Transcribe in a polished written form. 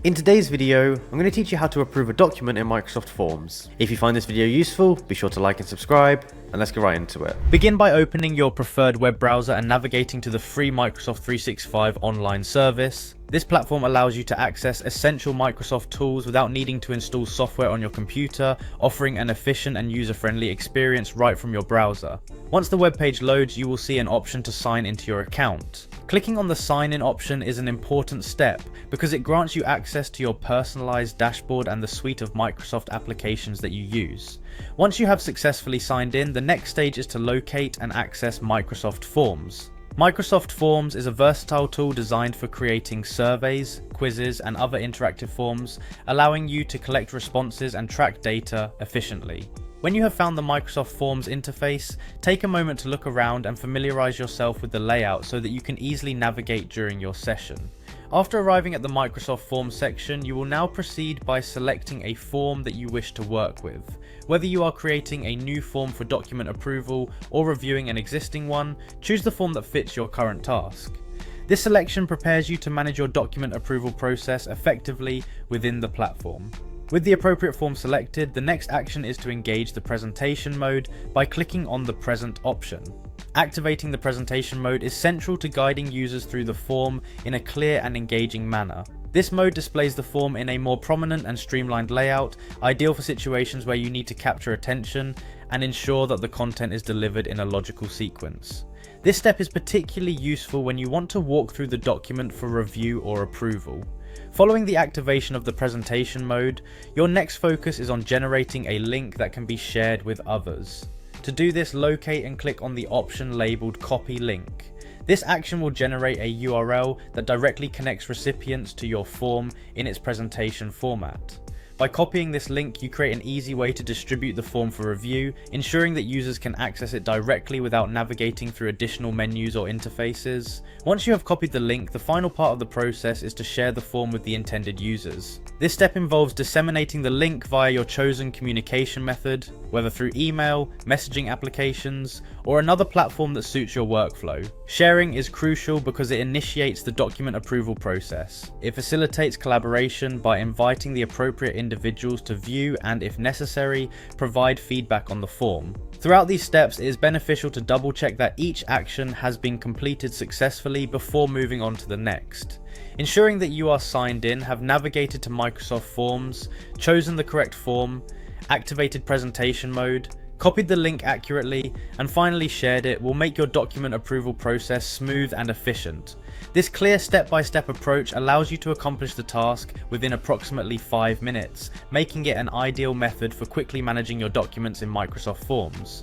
In today's video, I'm going to teach you how to approve a document in Microsoft Forms. If you find this video useful, be sure to like and subscribe, and let's get right into it. Begin by opening your preferred web browser and navigating to the free Microsoft 365 online service. This platform allows you to access essential Microsoft tools without needing to install software on your computer, offering an efficient and user-friendly experience right from your browser. Once the web page loads, you will see an option to sign into your account. Clicking on the sign in option is an important step because it grants you access to your personalized dashboard and the suite of Microsoft applications that you use. Once you have successfully signed in, the next stage is to locate and access Microsoft Forms. Microsoft Forms is a versatile tool designed for creating surveys, quizzes, and other interactive forms, allowing you to collect responses and track data efficiently. When you have found the Microsoft Forms interface, take a moment to look around and familiarize yourself with the layout so that you can easily navigate during your session. After arriving at the Microsoft Forms section, you will now proceed by selecting a form that you wish to work with. Whether you are creating a new form for document approval or reviewing an existing one, choose the form that fits your current task. This selection prepares you to manage your document approval process effectively within the platform. With the appropriate form selected, the next action is to engage the presentation mode by clicking on the present option. Activating the presentation mode is central to guiding users through the form in a clear and engaging manner. This mode displays the form in a more prominent and streamlined layout, ideal for situations where you need to capture attention and ensure that the content is delivered in a logical sequence. This step is particularly useful when you want to walk through the document for review or approval. Following the activation of the presentation mode, your next focus is on generating a link that can be shared with others. To do this, locate and click on the option labeled Copy Link. This action will generate a URL that directly connects recipients to your form in its presentation format. By copying this link, you create an easy way to distribute the form for review, ensuring that users can access it directly without navigating through additional menus or interfaces. Once you have copied the link, the final part of the process is to share the form with the intended users. This step involves disseminating the link via your chosen communication method, whether through email, messaging applications, or another platform that suits your workflow. Sharing is crucial because it initiates the document approval process. It facilitates collaboration by inviting the appropriate individuals to view and, if necessary, provide feedback on the form. Throughout these steps, it is beneficial to double check that each action has been completed successfully before moving on to the next. Ensuring that you are signed in, have navigated to Microsoft Forms, chosen the correct form, activated presentation mode, copied the link accurately, and finally shared it will make your document approval process smooth and efficient. This clear step-by-step approach allows you to accomplish the task within approximately 5 minutes, making it an ideal method for quickly managing your documents in Microsoft Forms.